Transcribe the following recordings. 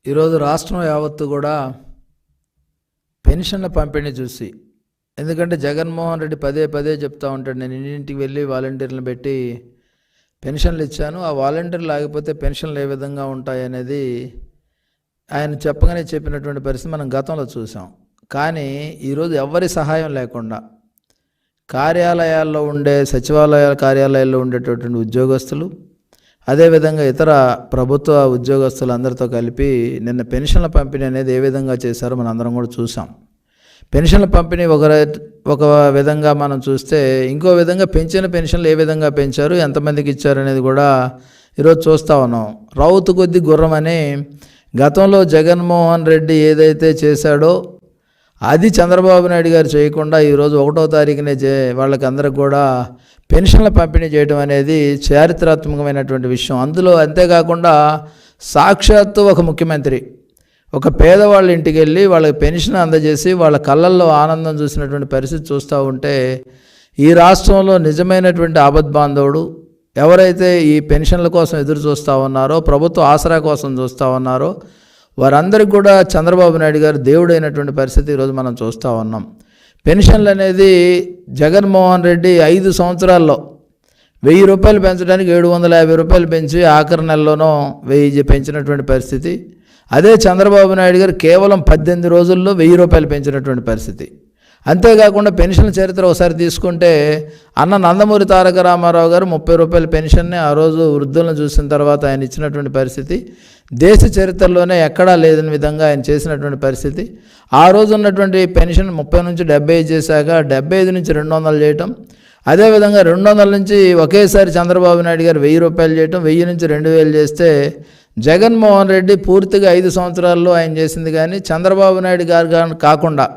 ఈరోజు రాష్ట్రం యావత్తు కూడా పెన్షన్ల పంపిణీ చూసి, ఎందుకంటే జగన్మోహన్ రెడ్డి పదే పదే చెప్తూ ఉంటాడు, నేను ఇంటింటికి వెళ్ళి వాలంటీర్లను పెట్టి పెన్షన్లు ఇచ్చాను, ఆ వాలంటీర్లు ఆగిపోతే పెన్షన్లు ఏ విధంగా ఉంటాయి అనేది ఆయన చెప్పగానే చెప్పినటువంటి పరిస్థితి మనం గతంలో చూసాం. కానీ ఈరోజు ఎవరి సహాయం లేకుండా కార్యాలయాల్లో ఉండే సచివాలయాల కార్యాలయాల్లో ఉండేటటువంటి ఉద్యోగస్తులు, అదేవిధంగా ఇతర ప్రభుత్వ ఉద్యోగస్తులందరితో కలిపి నిన్న పెన్షన్ల పంపిణీ అనేది ఏ విధంగా చేశారో మనం అందరం కూడా చూసాం. పెన్షన్ల పంపిణీ ఒక విధంగా మనం చూస్తే, ఇంకో విధంగా పెంచిన పెన్షన్లు ఏ విధంగా పెంచారు, ఎంతమందికి ఇచ్చారు అనేది కూడా ఈరోజు చూస్తూ ఉన్నాం. రౌతు కొద్ది గుర్రం అని గతంలో జగన్మోహన్ రెడ్డి ఏదైతే చేశాడో అది చంద్రబాబు నాయుడు గారు చేయకుండా ఈరోజు 1వ తారీఖునే వాళ్ళకి అందరికి కూడా పెన్షన్ల పంపిణీ చేయడం అనేది చారిత్రాత్మకమైనటువంటి విషయం. అందులో అంతేకాకుండా సాక్షాత్తు ఒక ముఖ్యమంత్రి ఒక పేదవాళ్ళ ఇంటికి వెళ్ళి వాళ్ళకి పెన్షన్ అందజేసి వాళ్ళ కళ్ళల్లో ఆనందం చూసినటువంటి పరిస్థితి చూస్తూ ఉంటే, ఈ రాష్ట్రంలో నిజమైనటువంటి ఆపద్బాంధవుడు ఎవరైతే ఈ పెన్షన్ల కోసం ఎదురు చూస్తూ ఉన్నారో, ప్రభుత్వ ఆసరా కోసం చూస్తూ ఉన్నారో, వారందరికీ కూడా చంద్రబాబు నాయుడు గారు దేవుడైనటువంటి పరిస్థితి ఈరోజు మనం చూస్తూ ఉన్నాం. పెన్షన్లు అనేది జగన్మోహన్ రెడ్డి 5 సంవత్సరాల్లో 1000 రూపాయలు పెంచడానికి 750 రూపాయలు పెంచి ఆఖరి నెలలోనూ 1000 పెంచినటువంటి పరిస్థితి. అదే చంద్రబాబు నాయుడు గారు కేవలం 18 రోజుల్లో 1000 రూపాయలు పెంచినటువంటి పరిస్థితి. అంతేకాకుండా పెన్షన్ల చరిత్ర ఒకసారి తీసుకుంటే, అన్న నందమూరి తారక రామారావు గారు 30 రూపాయల పెన్షన్ని ఆ రోజు వృద్ధులను చూసిన తర్వాత ఆయన ఇచ్చినటువంటి పరిస్థితి దేశ చరిత్రలోనే ఎక్కడా లేదని విధంగా ఆయన చేసినటువంటి పరిస్థితి. ఆ రోజు ఉన్నటువంటి పెన్షన్ 30 నుంచి 75 చేశాక 75 నుంచి 200 చేయటం, అదేవిధంగా 200 నుంచి ఒకేసారి చంద్రబాబు నాయుడు గారు 1000 రూపాయలు చేయటం, 1000 నుంచి 2000 చేస్తే జగన్మోహన్ రెడ్డి పూర్తిగా 5 సంవత్సరాల్లో ఆయన చేసింది కానీ చంద్రబాబు నాయుడు గారు కాకుండా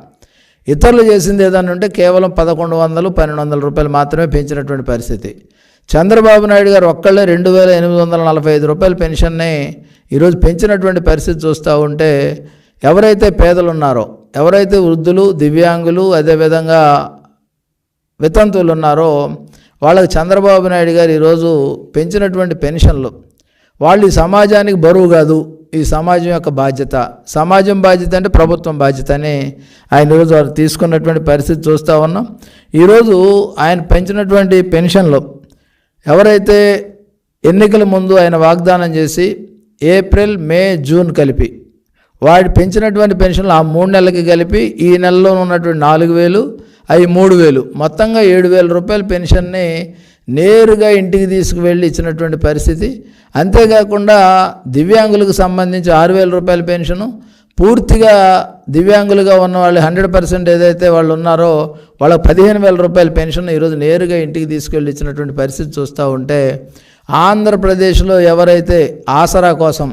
ఇతరులు చేసింది ఏదన్నా ఉంటే కేవలం 1100, 1200 రూపాయలు మాత్రమే పెంచినటువంటి పరిస్థితి. చంద్రబాబు నాయుడు గారు ఒక్కళ్ళే 2845 రూపాయల పెన్షన్ని ఈరోజు పెంచినటువంటి పరిస్థితి చూస్తూ ఉంటే, ఎవరైతే పేదలు ఉన్నారో, ఎవరైతే వృద్ధులు, దివ్యాంగులు, అదేవిధంగా వితంతువులు ఉన్నారో వాళ్ళకి చంద్రబాబు నాయుడు గారు ఈరోజు పెంచినటువంటి పెన్షన్లు వాళ్ళు ఈ సమాజానికి బరువు కాదు, ఈ సమాజం యొక్క బాధ్యత, సమాజం బాధ్యత అంటే ప్రభుత్వం బాధ్యత అని ఆయన ఈరోజు వారు తీసుకున్నటువంటి పరిస్థితి చూస్తూ ఉన్నాం. ఈరోజు ఆయన పెంచినటువంటి పెన్షన్లు ఎవరైతే ఎన్నికల ముందు ఆయన వాగ్దానం చేసి ఏప్రిల్, మే, జూన్ కలిపి వాడు పెంచినటువంటి పెన్షన్లు ఆ 3 నెలలకి కలిపి ఈ నెలలో ఉన్నటువంటి 4000 అవి 3000 మొత్తంగా 7000 రూపాయల పెన్షన్ని నేరుగా ఇంటికి తీసుకువెళ్ళి ఇచ్చినటువంటి పరిస్థితి. అంతేకాకుండా దివ్యాంగులకు సంబంధించి 6000 రూపాయల పెన్షను పూర్తిగా దివ్యాంగులుగా ఉన్న వాళ్ళు 100% ఏదైతే వాళ్ళు ఉన్నారో వాళ్ళకి 15,000 రూపాయల పెన్షన్ ఈరోజు నేరుగా ఇంటికి తీసుకెళ్ళి ఇచ్చినటువంటి పరిస్థితి చూస్తూ ఉంటే, ఆంధ్రప్రదేశ్లో ఎవరైతే ఆసరా కోసం,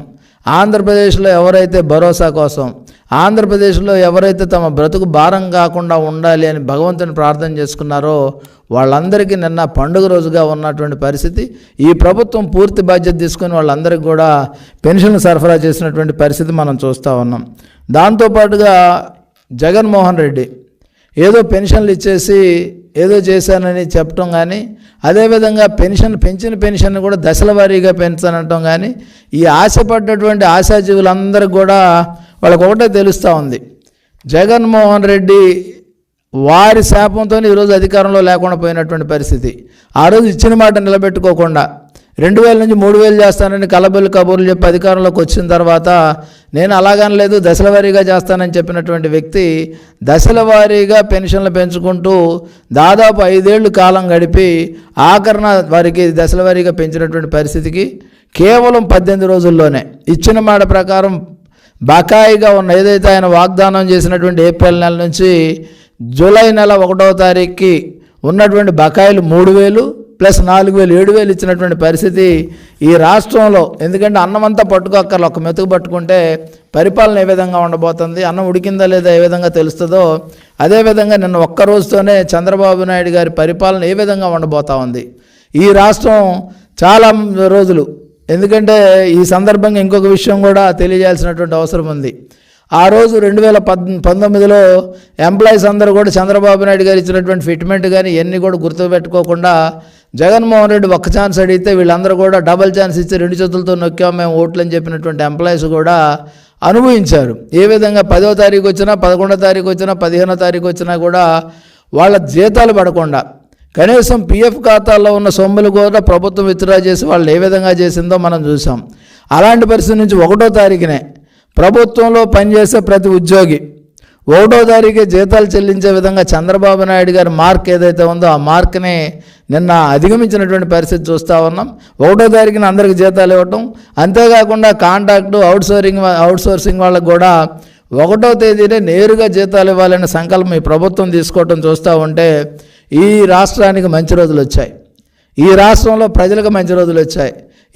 ఆంధ్రప్రదేశ్లో ఎవరైతే భరోసా కోసం, ఆంధ్రప్రదేశ్లో ఎవరైతే తమ బ్రతుకు భారం కాకుండా ఉండాలి అని భగవంతుని ప్రార్థన చేసుకున్నారో వాళ్ళందరికీ నిన్న పండుగ రోజుగా ఉన్నటువంటి పరిస్థితి. ఈ ప్రభుత్వం పూర్తి బాధ్యత తీసుకొని వాళ్ళందరికీ కూడా పెన్షన్లు సరఫరా చేసినటువంటి పరిస్థితి మనం చూస్తూ ఉన్నాం. దాంతోపాటుగా జగన్మోహన్ రెడ్డి ఏదో పెన్షన్లు ఇచ్చేసి ఏదో చేశానని చెప్పటం కానీ, అదేవిధంగా పెంచిన పెన్షన్ కూడా దశల వారీగా పెంచానటం కానీ, ఈ ఆశపడ్డటువంటి ఆశాజీవులందరికీ కూడా వాళ్ళకి ఒకటే తెలుస్తూ ఉంది, జగన్మోహన్ రెడ్డి వారి శాపంతో ఈరోజు అధికారంలో లేకుండా పోయినటువంటి పరిస్థితి. ఆ రోజు ఇచ్చిన మాట నిలబెట్టుకోకుండా 2000 నుంచి 3000 చేస్తానని కలబొల్లి కబుర్లు చెప్పి అధికారంలోకి వచ్చిన తర్వాత నేను అలాగనలేదు దశల వారీగా చేస్తానని చెప్పినటువంటి వ్యక్తి దశల వారీగా పెన్షన్లు పెంచుకుంటూ దాదాపు 5 ఏళ్ళు కాలం గడిపి ఆఖరణ వారికి దశల వారీగా పెంచినటువంటి పరిస్థితికి కేవలం 18 రోజుల్లోనే ఇచ్చిన మాట ప్రకారం బకాయిగా ఉన్న ఏదైతే ఆయన వాగ్దానం చేసినటువంటి ఏప్రిల్ నెల నుంచి జూలై నెల 1వ తారీఖుకి ఉన్నటువంటి బకాయిలు 3000 ప్లస్ 4000, 7000 ఇచ్చినటువంటి పరిస్థితి ఈ రాష్ట్రంలో. ఎందుకంటే అన్నం అంతా పట్టుకోక్కర్లు, ఒక మెతుకు పట్టుకుంటే పరిపాలన ఏ విధంగా ఉండబోతుంది, అన్నం ఉడికిందా లేదా ఏ విధంగా తెలుస్తుందో అదేవిధంగా నిన్న ఒక్క రోజుతోనే చంద్రబాబు నాయుడు గారి పరిపాలన ఏ విధంగా ఉండబోతూ ఉంది ఈ రాష్ట్రం చాలా రోజులు. ఎందుకంటే ఈ సందర్భంగా ఇంకొక విషయం కూడా తెలియజేయాల్సినటువంటి అవసరం ఉంది. ఆ రోజు 2019లో ఎంప్లాయీస్ అందరూ కూడా చంద్రబాబు నాయుడు గారు ఇచ్చినటువంటి ఫిట్మెంట్ కానీ ఇవన్నీ కూడా గుర్తుపెట్టుకోకుండా జగన్మోహన్ రెడ్డి ఒక్క ఛాన్స్ అడిగితే వీళ్ళందరూ కూడా డబల్ ఛాన్స్ ఇచ్చి 2 చేతులతో నొక్కాం మేము ఓట్లు అని చెప్పినటువంటి ఎంప్లాయీస్ కూడా అనుభవించారు. ఏ విధంగా 10వ తారీఖు వచ్చినా, 11వ తారీఖు వచ్చినా, 15వ తారీఖు వచ్చినా కూడా వాళ్ళ జీతాలు పడకుండా కనీసం పిఎఫ్ ఖాతాల్లో ఉన్న సొమ్ములు కూడా ప్రభుత్వం విత్డ్రా చేసి వాళ్ళు ఏ విధంగా చేసిందో మనం చూసాం. అలాంటి పరిస్థితి నుంచి 1వ తారీఖునే ప్రభుత్వంలో పనిచేసే ప్రతి ఉద్యోగి 1వ తారీఖే జీతాలు చెల్లించే విధంగా చంద్రబాబు నాయుడు గారి మార్క్ ఏదైతే ఉందో ఆ మార్క్ని నిన్న అధిగమించినటువంటి పరిస్థితి చూస్తూ ఉన్నాం. 1వ తారీఖున అందరికి జీతాలు ఇవ్వటం, అంతేకాకుండా కాంట్రాక్టు అవుట్సోర్సింగ్ వాళ్ళకు కూడా 1వ తేదీనే నేరుగా జీతాలు ఇవ్వాలనే సంకల్పం ఈ ప్రభుత్వం తీసుకోవటం చూస్తూ ఉంటే ఈ రాష్ట్రానికి మంచి రోజులు వచ్చాయి. ఈ రాష్ట్రంలో ప్రజలకు మంచి రోజులు వచ్చాయి.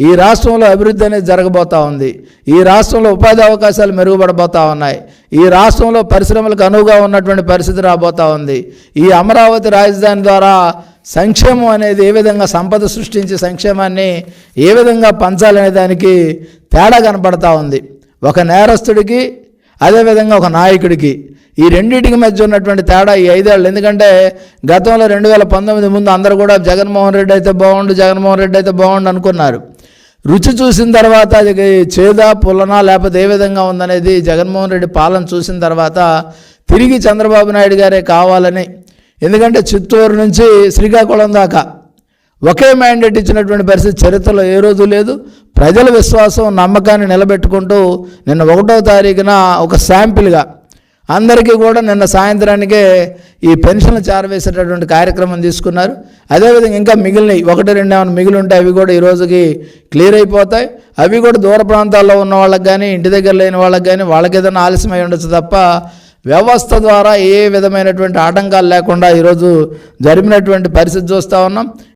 ఈ రాష్ట్రంలో అభివృద్ధి అనేది జరగబోతూ ఉంది. ఈ రాష్ట్రంలో ఉపాధి అవకాశాలు మెరుగుపడబోతూ ఉన్నాయి. ఈ రాష్ట్రంలో పరిశ్రమలకు అనువుగా ఉన్నటువంటి పరిస్థితి రాబోతూ ఉంది. ఈ అమరావతి రాజధాని ద్వారా సంక్షేమం అనేది ఏ విధంగా సంపద సృష్టించి సంక్షేమాన్ని ఏ విధంగా పంచాలనే దానికి తేడా కనపడతా ఉంది. ఒక నేరస్తుడికి అదేవిధంగా ఒక నాయకుడికి ఈ రెండింటికి మధ్య ఉన్నటువంటి తేడా ఈ 5 ఏళ్ళు. ఎందుకంటే గతంలో 2019 ముందు అందరూ కూడా జగన్మోహన్ రెడ్డి అయితే బాగుండు అనుకున్నారు. రుచి చూసిన తర్వాత అది చేదా పుల్లనా లేకపోతే ఏ విధంగా ఉందనేది జగన్మోహన్ రెడ్డి పాలన చూసిన తర్వాత తిరిగి చంద్రబాబు నాయుడు గారే కావాలని, ఎందుకంటే చిత్తూరు నుంచి శ్రీకాకుళం దాకా ఒకే మ్యాండేట్ ఇచ్చినటువంటి పరిస్థితి చరిత్రలో ఏ రోజు లేదు. ప్రజల విశ్వాసం నమ్మకాన్ని నిలబెట్టుకుంటూ నిన్న 1వ తారీఖున ఒక శాంపిల్గా అందరికీ కూడా నిన్న సాయంత్రానికే ఈ పెన్షన్లు చేరవేసేటటువంటి కార్యక్రమం తీసుకున్నారు. అదేవిధంగా ఇంకా మిగిలినవి 1-2 ఏమైనా మిగిలి ఉంటే అవి కూడా ఈ రోజుకి క్లియర్ అయిపోతాయి. అవి కూడా దూర ప్రాంతాల్లో ఉన్న వాళ్ళకి కానీ ఇంటి దగ్గర లేని వాళ్ళకి కానీ వాళ్ళకి ఏదైనా ఆలస్యమై ఉండొచ్చు తప్ప వ్యవస్థ ద్వారా ఏ విధమైనటువంటి ఆటంకాలు లేకుండా ఈరోజు జరిపినటువంటి పరిస్థితి చూస్తూ ఉన్నాం.